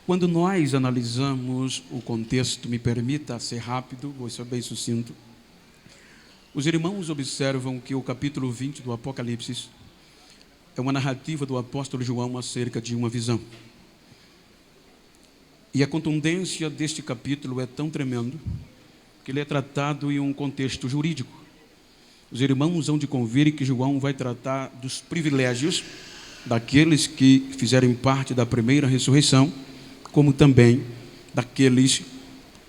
Quando nós analisamos o contexto, me permita ser rápido, vou ser bem sucinto. Os irmãos observam que o capítulo 20 do Apocalipse é uma narrativa do apóstolo João acerca de uma visão. E a contundência deste capítulo é tão tremendo que ele é tratado em um contexto jurídico. Os irmãos hão de convir que João vai tratar dos privilégios daqueles que fizerem parte da primeira ressurreição, como também daqueles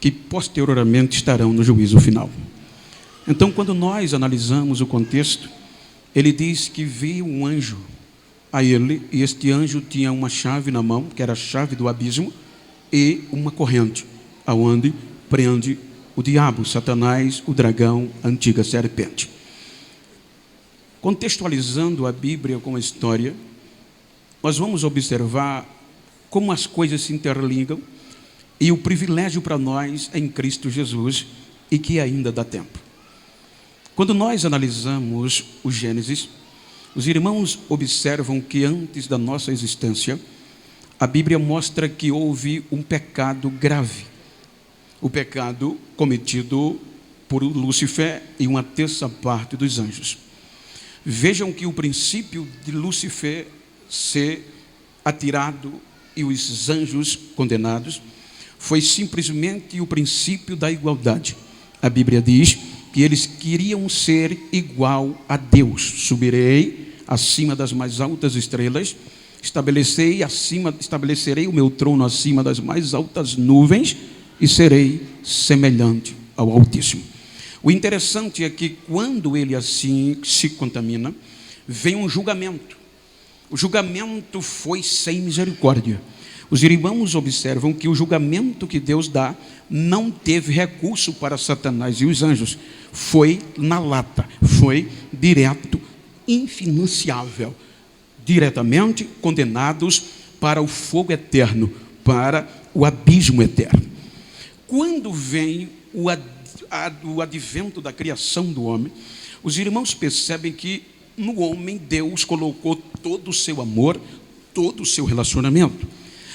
que posteriormente estarão no juízo final. Então, quando nós analisamos o contexto, ele diz que veio um anjo a ele, e este anjo tinha uma chave na mão, que era a chave do abismo, e uma corrente, aonde prende o diabo, Satanás, o dragão, a antiga serpente. Contextualizando a Bíblia com a história, nós vamos observar como as coisas se interligam e o privilégio para nós em Cristo Jesus e que ainda dá tempo. Quando nós analisamos o Gênesis, os irmãos observam que antes da nossa existência, a Bíblia mostra que houve um pecado grave. O pecado cometido por Lúcifer e uma terça parte dos anjos. Vejam que o princípio de Lúcifer ser atirado e os anjos condenados foi simplesmente o princípio da igualdade. A Bíblia diz que eles queriam ser igual a Deus. Subirei acima das mais altas estrelas, estabelecerei o meu trono acima das mais altas nuvens e serei semelhante ao Altíssimo. O interessante é que quando ele assim se contamina, vem um julgamento. O julgamento foi sem misericórdia. Os irmãos observam que o julgamento que Deus dá não teve recurso para Satanás e os anjos. Foi na lata, foi direto, infinanciável. Diretamente condenados para o fogo eterno, para o abismo eterno. Quando vem o advento da criação do homem, os irmãos percebem que no homem Deus colocou todo o seu amor, todo o seu relacionamento,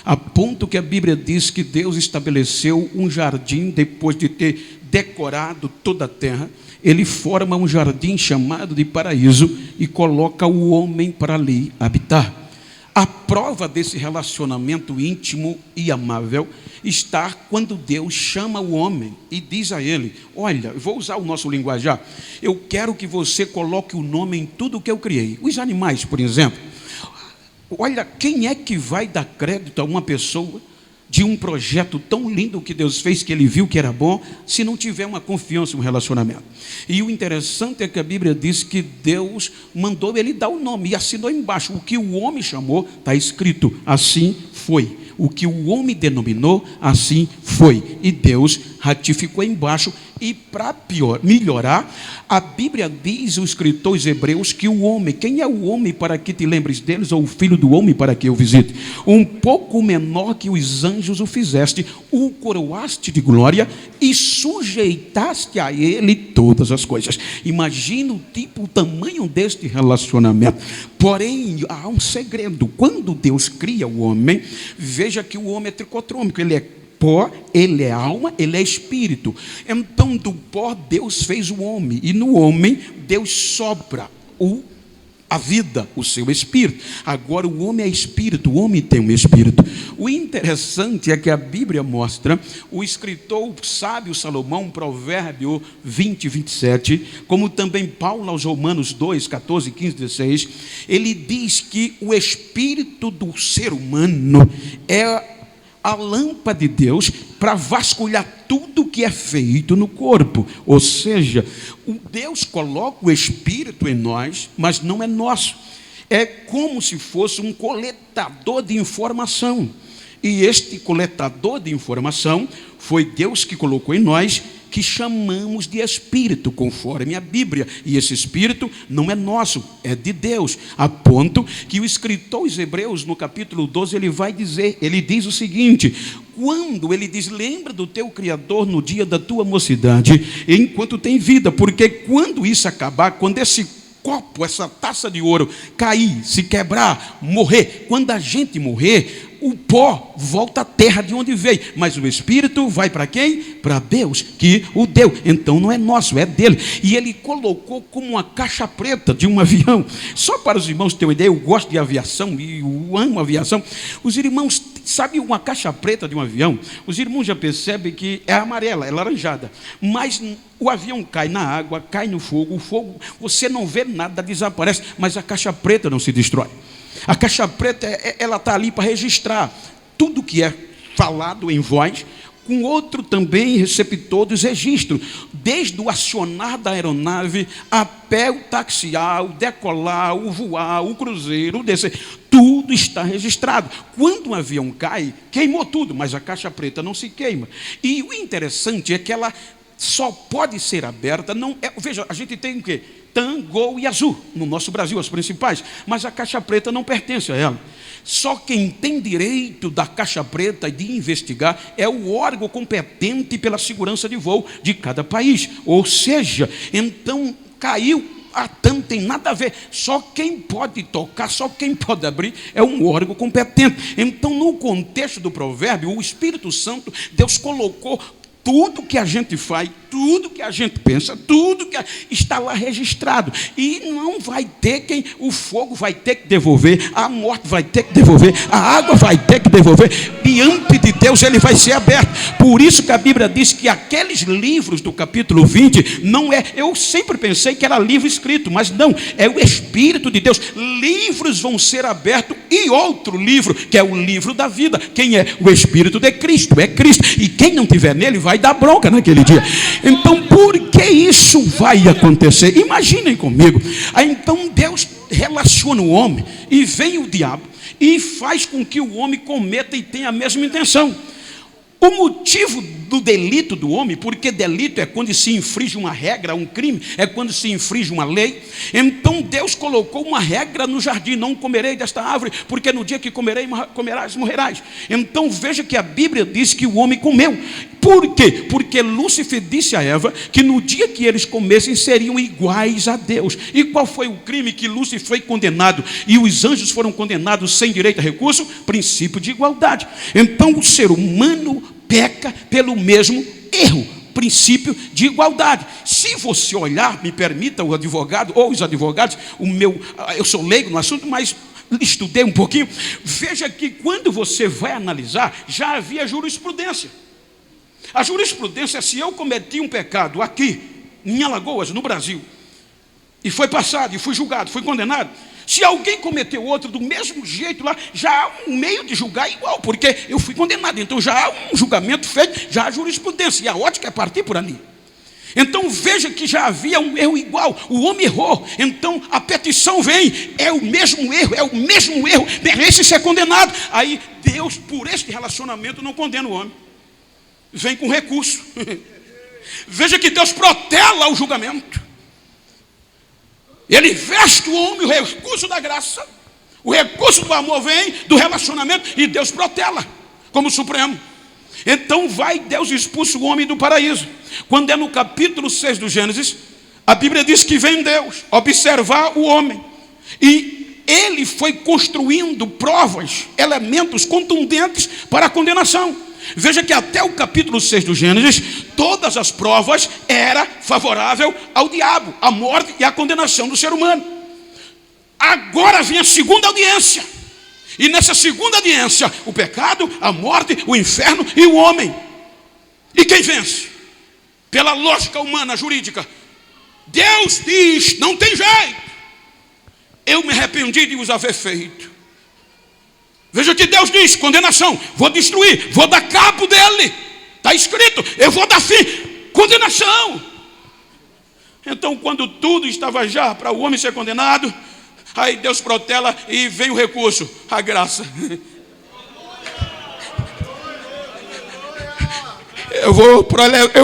a ponto que a Bíblia diz que Deus estabeleceu um jardim depois de ter decorado toda a terra. Ele forma um jardim chamado de paraíso e coloca o homem para ali habitar. A prova desse relacionamento íntimo e amável está quando Deus chama o homem e diz a ele: olha, eu vou usar o nosso linguajar, eu quero que você coloque o nome em tudo que eu criei. Os animais, por exemplo. Olha, quem é que vai dar crédito a uma pessoa de um projeto tão lindo que Deus fez, que ele viu que era bom, se não tiver uma confiança, um relacionamento? E o interessante é que a Bíblia diz que Deus mandou ele dar o nome e assinou embaixo. O que o homem chamou, está escrito, assim foi. O que o homem denominou, assim foi. E Deus ratificou embaixo. E para melhorar, a Bíblia diz, o escritor aos Hebreus, que o homem, quem é o homem para que te lembres deles, ou o filho do homem para que eu visite? Um pouco menor que os anjos o fizeste, o coroaste de glória e sujeitaste a ele todas as coisas. Imagina o tamanho deste relacionamento. Porém, há um segredo. Quando Deus cria o homem, veja que o homem é tricotrômico, ele é pó, ele é alma, ele é espírito. Então, do pó, Deus fez o homem. E no homem, Deus sopra a vida, o seu espírito. Agora, o homem é espírito, o homem tem um espírito. O interessante é que a Bíblia mostra, o escritor sábio Salomão, Provérbio 20, 27, como também Paulo aos Romanos 2, 14, 15, 16, ele diz que o espírito do ser humano é a lâmpada de Deus para vasculhar tudo que é feito no corpo. Ou seja, Deus coloca o Espírito em nós, mas não é nosso. É como se fosse um coletador de informação. E este coletador de informação foi Deus que colocou em nós, que chamamos de Espírito, conforme a Bíblia. E esse Espírito não é nosso, é de Deus. A ponto que o escritor aos Hebreus, no capítulo 12, ele diz o seguinte: quando ele diz, lembra do teu Criador no dia da tua mocidade, enquanto tem vida, porque quando isso acabar, quando esse copo, essa taça de ouro cair, se quebrar, morrer, quando a gente morrer, o pó volta à terra de onde veio, mas o espírito vai para quem? Para Deus, que o deu. Então não é nosso, é dele. E ele colocou como uma caixa preta de um avião. Só para os irmãos terem uma ideia, eu gosto de aviação e eu amo aviação. Os irmãos, sabe uma caixa preta de um avião? Os irmãos já percebem que é amarela, é laranjada, mas o avião cai na água, cai no fogo, o fogo, você não vê nada, desaparece, mas a caixa preta não se destrói. A caixa preta, ela está ali para registrar tudo que é falado em voz, com outro também receptor dos registros, desde o acionar da aeronave até o taxiar, o decolar, o voar, o cruzeiro, o descer, tudo está registrado. Quando um avião cai, queimou tudo, mas a caixa preta não se queima. E o interessante é que ela só pode ser aberta, veja, a gente tem o quê? TAM, Gol e Azul, no nosso Brasil, as principais, mas a caixa preta não pertence a ela. Só quem tem direito da caixa preta e de investigar é o órgão competente pela segurança de voo de cada país. Ou seja, então caiu, a TAM tem nada a ver, só quem pode tocar, só quem pode abrir é um órgão competente. Então, no contexto do provérbio, o Espírito Santo, Deus colocou tudo que a gente faz, tudo que a gente pensa, tudo que está lá registrado. E não vai ter quem, o fogo vai ter que devolver, a morte vai ter que devolver, a água vai ter que devolver. Diante de Deus ele vai ser aberto. Por isso que a Bíblia diz que aqueles livros do capítulo 20, não é, eu sempre pensei que era livro escrito, mas não, é o Espírito de Deus. Livros vão ser abertos e outro livro, que é o livro da vida. Quem é? O Espírito de Cristo, é Cristo. E quem não tiver nele vai dar bronca naquele dia. Então, por que isso vai acontecer? Imaginem comigo. Aí então Deus relaciona o homem e vem o diabo e faz com que o homem cometa e tenha a mesma intenção. O motivo do delito do homem, porque delito é quando se infringe uma regra, um crime, é quando se infringe uma lei. Então Deus colocou uma regra no jardim: não comerei desta árvore, porque no dia que comerás, morrerás. Então veja que a Bíblia diz que o homem comeu. Por quê? Porque Lúcifer disse a Eva que no dia que eles comessem seriam iguais a Deus. E qual foi o crime que Lúcifer foi condenado e os anjos foram condenados sem direito a recurso? Princípio de igualdade. Então o ser humano peca pelo mesmo erro, princípio de igualdade. Se você olhar, me permita o advogado ou os advogados, eu sou leigo no assunto, mas estudei um pouquinho. Veja que quando você vai analisar, já havia jurisprudência. A jurisprudência, se eu cometi um pecado aqui, em Alagoas, no Brasil, e foi passado, e fui julgado, fui condenado, se alguém cometeu outro do mesmo jeito lá, já há um meio de julgar igual, porque eu fui condenado, então já há um julgamento feito, já há jurisprudência, e a ótica é partir por ali. Então veja que já havia um erro igual, o homem errou, então a petição vem, é o mesmo erro, merece ser condenado. Aí Deus, por este relacionamento, não condena o homem, vem com recurso. Veja que Deus protela o julgamento. Ele veste o homem o recurso da graça, o recurso do amor vem do relacionamento e Deus protela como supremo. Então vai Deus expulsa o homem do paraíso. Quando é no capítulo 6 do Gênesis, a Bíblia diz que vem Deus observar o homem e ele foi construindo provas, elementos contundentes para a condenação. Veja que até o capítulo 6 do Gênesis, todas as provas eram favoráveis ao diabo, à morte e à condenação do ser humano. Agora vem a segunda audiência. E nessa segunda audiência, o pecado, a morte, o inferno e o homem. E quem vence? Pela lógica humana, jurídica. Deus diz, não tem jeito. Eu me arrependi de os haver feito. Veja que Deus diz, condenação, vou destruir, vou dar cabo dele. Está escrito, eu vou dar fim, condenação. Então quando tudo estava já para o homem ser condenado, aí Deus protela e vem o recurso, a graça. Eu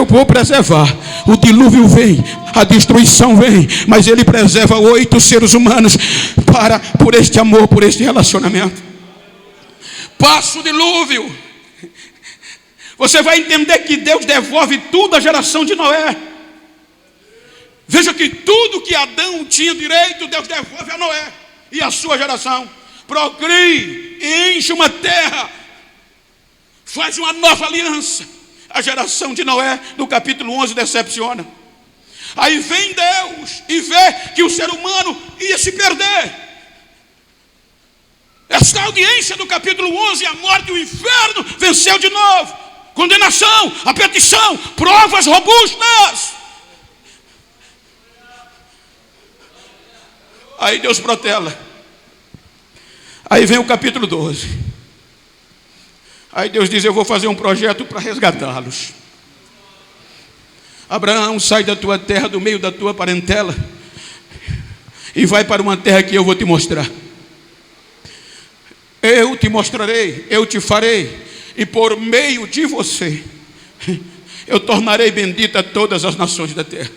vou preservar. O dilúvio vem, a destruição vem, mas ele preserva 8 seres humanos por este amor, por este relacionamento. Passa o dilúvio, você vai entender que Deus devolve tudo à geração de Noé. Veja que tudo que Adão tinha direito, Deus devolve a Noé e a sua geração. Procrie, enche uma terra, faz uma nova aliança. A geração de Noé, no capítulo 11, decepciona. Aí vem Deus e vê que o ser humano ia se perder. Esta audiência do capítulo 11, a morte e o inferno venceu de novo. Condenação, a petição, provas robustas. Aí Deus protela. Aí vem o capítulo 12. Aí Deus diz: eu vou fazer um projeto para resgatá-los. Abraão, sai da tua terra, do meio da tua parentela, e vai para uma terra que eu vou te mostrar. Eu te mostrarei, eu te farei, e por meio de você eu tornarei bendita todas as nações da terra.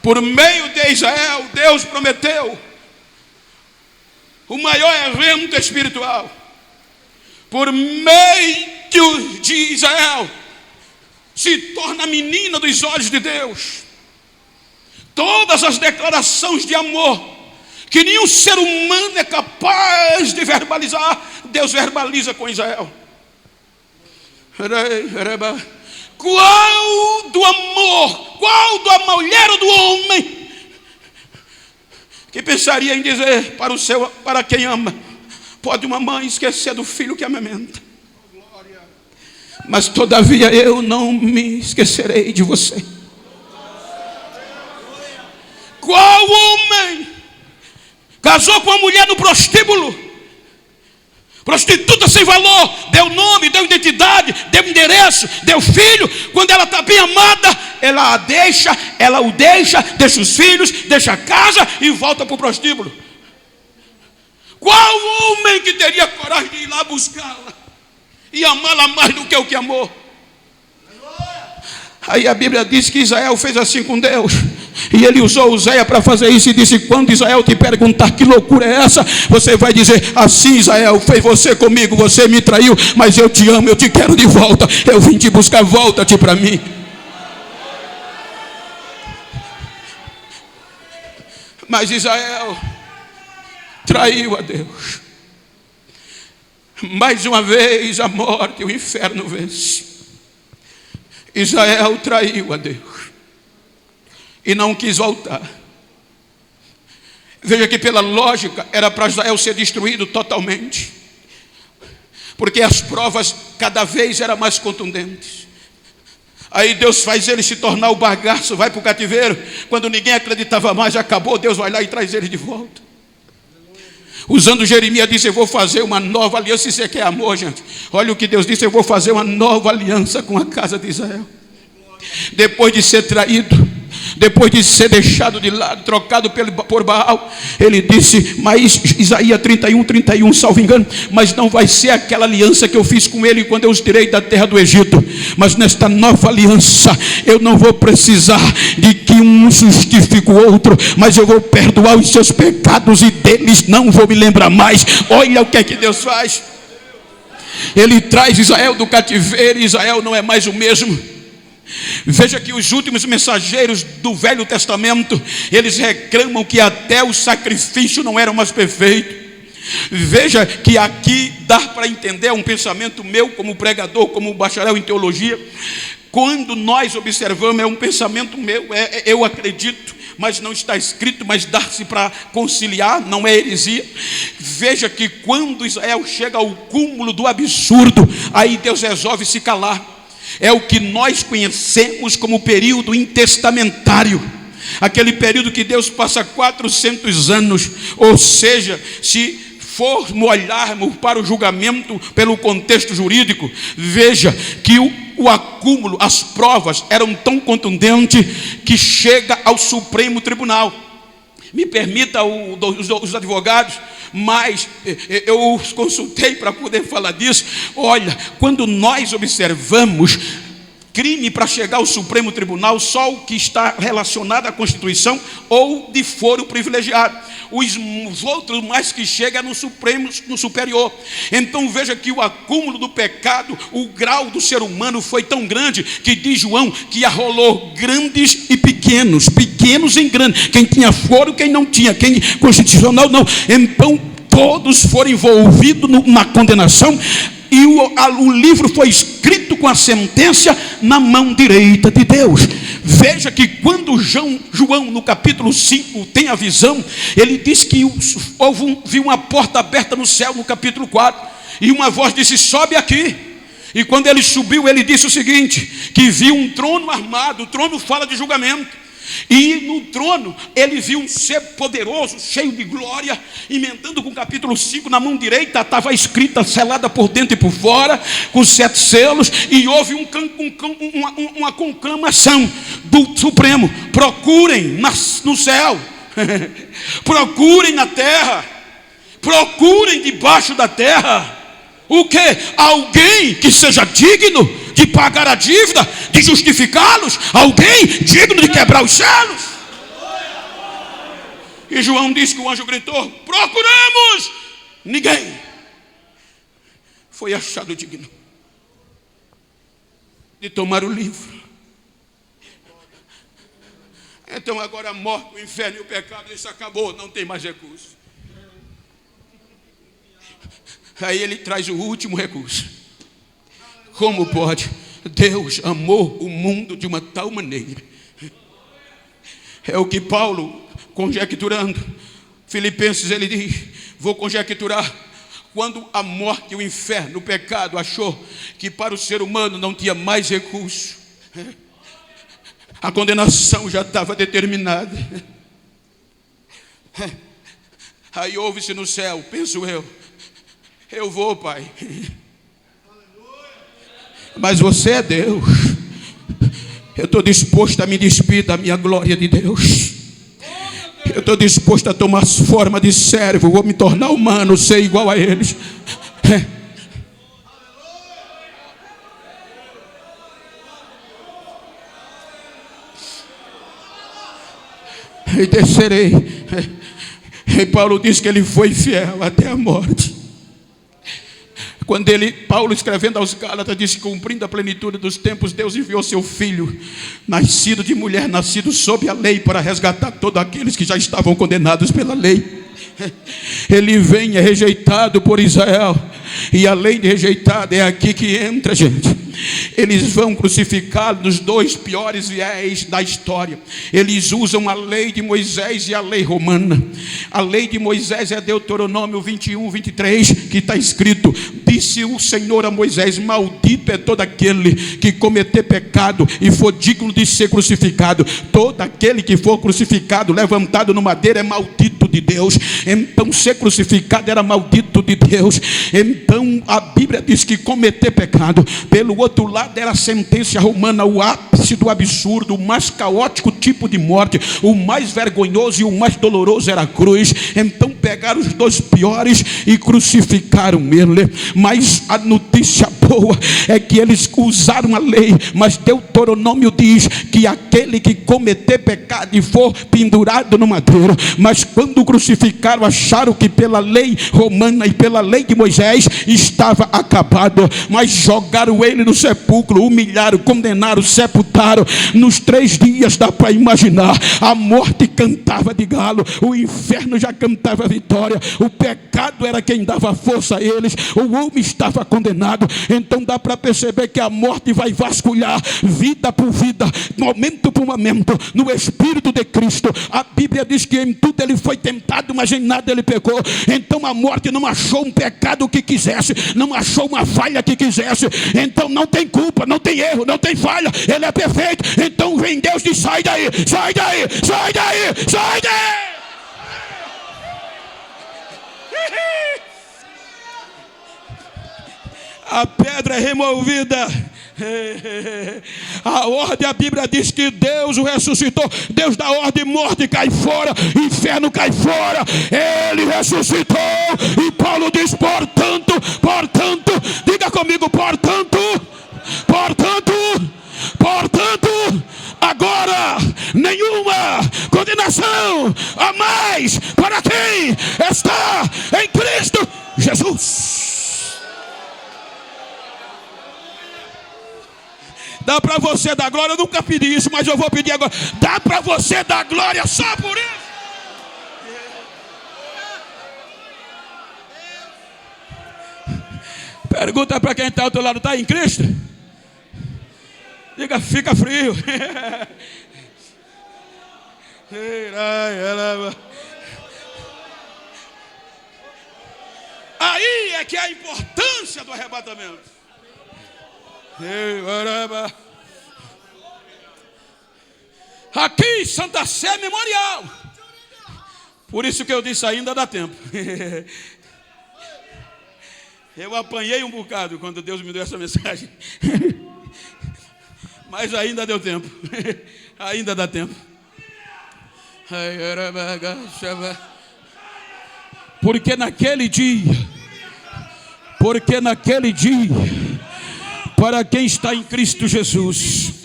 Por meio de Israel, Deus prometeu o maior evento espiritual. Por meio de Israel se torna a menina dos olhos de Deus. Todas as declarações de amor que nenhum ser humano é capaz de verbalizar, Deus verbaliza com Israel. Qual do amor, qual da mulher ou do homem que pensaria em dizer para quem ama: pode uma mãe esquecer do filho que amamenta, mas todavia eu não me esquecerei de você. Qual homem casou com uma mulher no prostíbulo, prostituta sem valor, deu nome, deu identidade, deu endereço, deu filho? Quando ela está bem amada, ela o deixa os filhos, deixa a casa e volta para o prostíbulo. Qual homem que teria coragem de ir lá buscá-la e amá-la mais do que o que amou? Aí a Bíblia diz que Israel fez assim com Deus. E ele usou Oséia para fazer isso e disse: quando Israel te perguntar que loucura é essa, você vai dizer assim: Israel, fez você comigo, você me traiu, mas eu te amo, eu te quero de volta, eu vim te buscar, volta-te para mim. Mas Israel traiu a Deus. Mais uma vez a morte e o inferno vence. Israel traiu a Deus e não quis voltar. Veja que pela lógica era para Israel ser destruído totalmente, porque as provas cada vez eram mais contundentes. Aí Deus faz ele se tornar o bagaço, vai para o cativeiro. Quando ninguém acreditava mais, acabou, Deus vai lá e traz ele de volta. Usando Jeremias, disse: eu vou fazer uma nova aliança. Isso aqui é amor, gente. Olha o que Deus disse: eu vou fazer uma nova aliança com a casa de Israel. Depois de ser traído, depois de ser deixado de lado, trocado por Baal, ele disse, mas Isaías 31, salvo engano: mas não vai ser aquela aliança que eu fiz com ele quando eu os tirei da terra do Egito, mas nesta nova aliança eu não vou precisar de que um justifique o outro, mas eu vou perdoar os seus pecados e deles não vou me lembrar mais. Olha o que é que Deus faz. Ele traz Israel do cativeiro e Israel não é mais o mesmo. Veja que os últimos mensageiros do Velho Testamento, eles reclamam que até o sacrifício não era mais perfeito. Veja que aqui dá para entender um pensamento meu como pregador, como bacharel em teologia. Quando nós observamos, é um pensamento meu, eu acredito, mas não está escrito, mas dá-se para conciliar, não é heresia. Veja que quando Israel chega ao cúmulo do absurdo, aí Deus resolve se calar. É o que nós conhecemos como período intestamentário, aquele período que Deus passa 400 anos, ou seja, se formos olharmos para o julgamento pelo contexto jurídico, veja que o acúmulo, as provas eram tão contundentes que chega ao Supremo Tribunal. Me permita os advogados, mas eu os consultei para poder falar disso. Olha, quando nós observamos crime para chegar ao Supremo Tribunal, só o que está relacionado à Constituição ou de foro privilegiado. Os outros mais que chegam é no Supremo, no superior. Então veja que o acúmulo do pecado, o grau do ser humano foi tão grande que diz João que arrolou grandes e pequenos, pequenos em grandes, quem tinha foro, quem não tinha, quem constitucional não. Então todos foram envolvidos na condenação, e o livro foi escrito com a sentença na mão direita de Deus. Veja que quando João no capítulo 5 tem a visão, ele diz que viu uma porta aberta no céu, no capítulo 4, e uma voz disse: sobe aqui. E quando ele subiu, ele disse o seguinte, que viu um trono armado. O trono fala de julgamento. E no trono ele viu um ser poderoso, cheio de glória, emendando com o capítulo 5, na mão direita estava escrita, selada por dentro e por fora, com 7 selos, e houve uma conclamação do Supremo: procurem no céu, procurem na terra, procurem debaixo da terra. O que? Alguém que seja digno de pagar a dívida, de justificá-los, alguém digno de quebrar os selos. E João disse que o anjo gritou: procuramos. Ninguém foi achado digno de tomar o livro. Então agora a morte, o inferno e o pecado, isso acabou, não tem mais recurso. Aí ele traz o último recurso. Como pode? Deus amou o mundo de uma tal maneira. É o que Paulo, conjecturando, Filipenses, ele diz: vou conjecturar. Quando a morte, o inferno, o pecado achou que para o ser humano não tinha mais recurso, a condenação já estava determinada. Aí ouve-se no céu, penso eu vou, Pai, mas você é Deus. Eu estou disposto a me despir da minha glória de Deus. Eu estou disposto a tomar forma de servo. Vou me tornar humano, ser igual a eles. E descerei. E Paulo diz que ele foi fiel até a morte. Quando Paulo escrevendo aos Gálatas, disse: cumprindo a plenitude dos tempos, Deus enviou seu filho, nascido de mulher, nascido sob a lei, para resgatar todos aqueles que já estavam condenados pela lei. Ele vem, é rejeitado por Israel, e além de rejeitado, é aqui que entra, gente. Eles vão crucificá-lo nos 2 piores viés da história. Eles usam a lei de Moisés e a lei romana. A lei de Moisés é Deuteronômio 21, 23, que está escrito: disse o Senhor a Moisés: maldito é todo aquele que cometer pecado e for digno de ser crucificado. Todo aquele que for crucificado, levantado no madeiro, é maldito de Deus. Então ser crucificado era maldito de Deus. Então a Bíblia diz que cometer pecado, pelo outro lado, era a sentença romana, o ápice do absurdo, o mais caótico tipo de morte, o mais vergonhoso e o mais doloroso era a cruz. Então pegaram os 2 piores e crucificaram ele. Mas a notícia boa é que eles usaram a lei, mas Deuteronômio diz que aquele que cometer pecado e for pendurado no madeiro. Mas quando crucificaram, acharam que pela lei romana e pela lei de Moisés estava acabado, mas jogaram ele no sepulcro, humilharam, condenaram, sepultaram. Nos 3 dias, dá para imaginar, a morte cantava de galo, o inferno já cantava vitória, o pecado era quem dava força a eles, o homem estava condenado. Então dá para perceber que a morte vai vasculhar vida por vida, momento por momento, no Espírito de Cristo. A Bíblia diz que em tudo ele foi tentado, mas em nada ele pecou. Então a morte não achou um pecado que quisesse, não achou uma falha que quisesse. Então não tem culpa, não tem erro, não tem falha, ele é perfeito. Então vem Deus e diz: sai daí, sai daí, sai daí, sai daí. A pedra é removida. A ordem, a Bíblia diz que Deus o ressuscitou. Deus dá ordem: morte cai fora, inferno cai fora. Ele ressuscitou. E Paulo diz: portanto, diga comigo, portanto, agora nenhuma condenação a mais para quem está em Cristo Jesus. Dá para você dar glória? Eu nunca pedi isso, mas eu vou pedir agora. Dá para você dar glória só por isso? Pergunta para quem está ao teu lado: está em Cristo? Diga: fica frio. Aí é que é a importância do arrebatamento. Aqui, Santa Sé Memorial. Por isso que eu disse: ainda dá tempo. Eu apanhei um bocado quando Deus me deu essa mensagem. Mas ainda deu tempo. Ainda dá tempo. Porque naquele dia, para quem está em Cristo Jesus,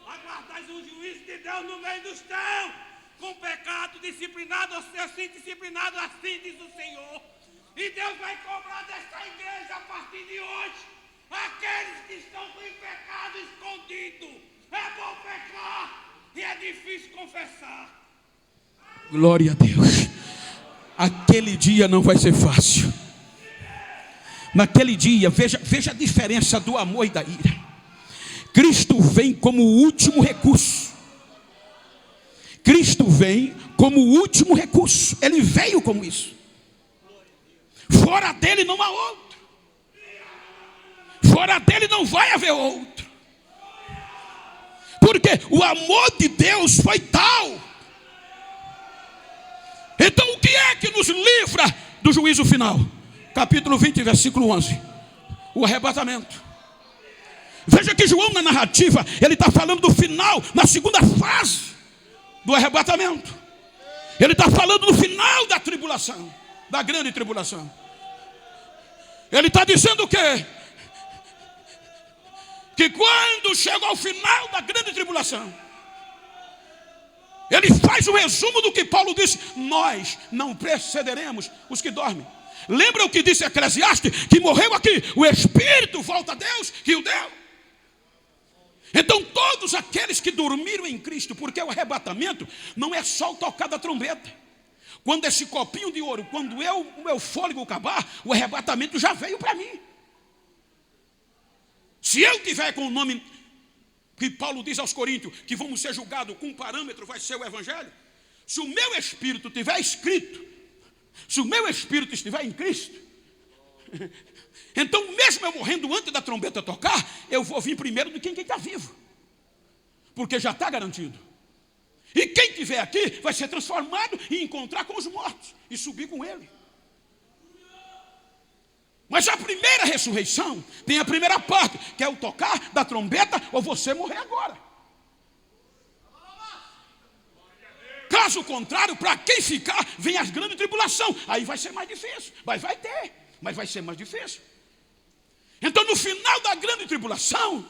aguardais o juízo de Deus no meio dos teus, com pecado disciplinado, ou seja, assim disciplinado, assim diz o Senhor. E Deus vai cobrar desta igreja a partir de hoje aqueles que estão com pecado escondido. É bom pecar e é difícil confessar. Glória a Deus. Aquele dia não vai ser fácil. Naquele dia, veja a diferença do amor e da ira. Cristo vem como o último recurso. Cristo vem como o último recurso. Ele veio como isso. Fora dele não há outro. Fora dele não vai haver outro. Porque o amor de Deus foi tal. Então o que é que nos livra do juízo final? Capítulo 20, versículo 11. O arrebatamento. Veja que João, na narrativa, ele está falando do final, na segunda fase do arrebatamento. Ele está falando do final da tribulação, da grande tribulação. Ele está dizendo o quê? Que quando chega ao final da grande tribulação, ele faz o resumo do que Paulo disse: nós não precederemos os que dormem. Lembra o que disse Eclesiastes? Que morreu aqui, o Espírito volta a Deus que o deu. Então todos aqueles que dormiram em Cristo, porque o arrebatamento não é só o tocar da trombeta. Quando esse copinho de ouro, quando o meu fôlego acabar, o arrebatamento já veio para mim. Se eu tiver com o nome que Paulo diz aos Coríntios, que vamos ser julgados com um parâmetro, vai ser o Evangelho. Se o meu espírito tiver escrito, se o meu espírito estiver em Cristo, então mesmo eu morrendo antes da trombeta tocar, eu vou vir primeiro do que quem está vivo. Porque já está garantido. E quem estiver aqui vai ser transformado e encontrar com os mortos e subir com ele. Mas a primeira ressurreição tem a primeira parte, que é o tocar da trombeta ou você morrer agora. Caso contrário, para quem ficar, vem as grandes tribulações. Aí vai ser mais difícil. Mas vai ter, mas vai ser mais difícil. Então no final da grande tribulação,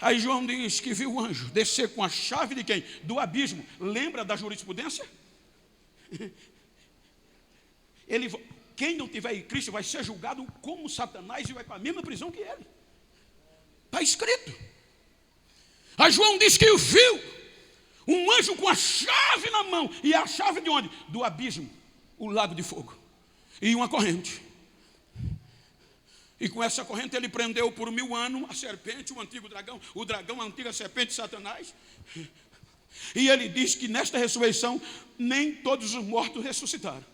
aí João diz que viu o anjo descer com a chave de quem? Do abismo. Lembra da jurisprudência? Quem não tiver em Cristo vai ser julgado como Satanás e vai para a mesma prisão que ele. Está escrito. Aí João diz que viu um anjo com a chave na mão. E a chave de onde? Do abismo, o lago de fogo. E uma corrente. E com essa corrente ele prendeu por 1000 anos a serpente, o antigo dragão, o dragão, a antiga serpente, Satanás. E ele diz que nesta ressurreição nem todos os mortos ressuscitaram,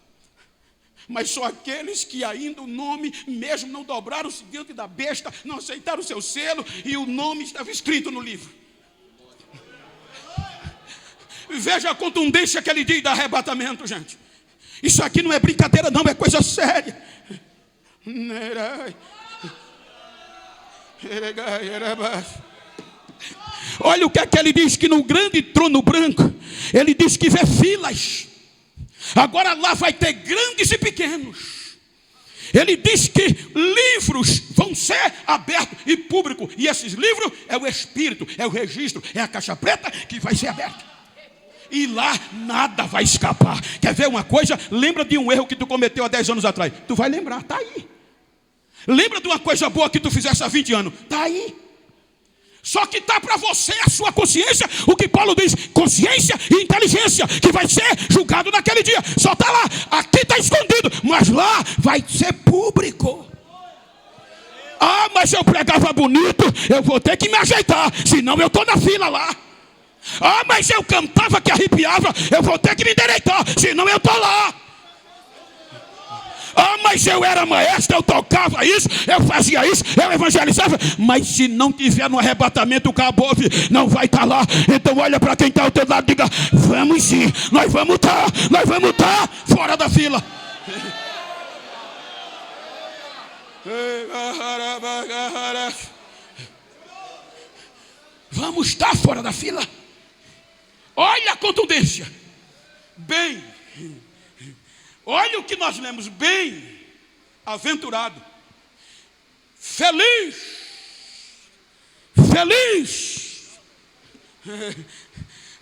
mas só aqueles que ainda o nome mesmo não dobraram-se diante da besta, não aceitaram o seu selo e o nome estava escrito no livro. Veja a contundência que ele diz do arrebatamento, gente. Isso aqui não é brincadeira não, é coisa séria. Olha o que é que ele diz, que no grande trono branco, ele diz que vê filas. Agora lá vai ter grandes e pequenos. Ele diz que livros vão ser abertos e públicos. E esses livros é o Espírito, é o registro, é a caixa preta que vai ser aberta. E lá nada vai escapar. Quer ver uma coisa? Lembra de um erro que tu cometeu há 10 anos atrás? Tu vai lembrar, está aí. Lembra de uma coisa boa que tu fizeste há 20 anos? Está aí. Só que está para você, a sua consciência, o que Paulo diz, consciência e inteligência, que vai ser julgado naquele dia. Só está lá, aqui está escondido, mas lá vai ser público. Ah, mas eu pregava bonito, eu vou ter que me ajeitar, senão eu estou na fila lá. Ah, mas eu cantava que arrepiava, eu vou ter que me endireitar, senão eu estou lá. Ah, mas eu era maestro, eu tocava isso, eu fazia isso, eu evangelizava. Mas se não tiver no arrebatamento, o cabo não vai estar lá. Então olha para quem está ao teu lado e diga, vamos sim, nós vamos estar fora da fila. Vamos estar fora da fila. Olha a contundência. Bem, olha o que nós lemos. Bem-aventurado, feliz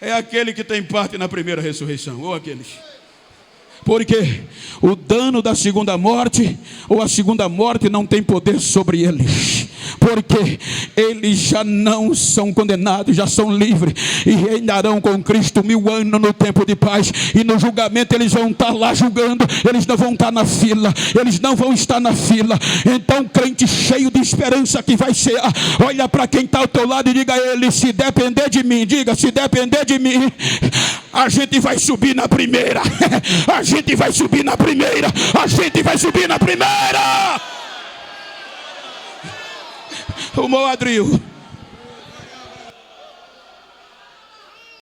é aquele que tem parte na primeira ressurreição, ou aqueles. Porque o dano da segunda morte, ou a segunda morte, não tem poder sobre eles. Porque eles já não são condenados, já são livres e reinarão com Cristo 1000 anos no tempo de paz. E no julgamento eles vão estar lá julgando, eles não vão estar na fila, eles não vão estar na fila. Então, crente cheio de esperança que vai ser, olha para quem está ao teu lado e diga a ele, se depender de mim, diga, se depender de mim, a gente vai subir na primeira. A gente vai subir na primeira. A gente vai subir na primeira. O Moadril,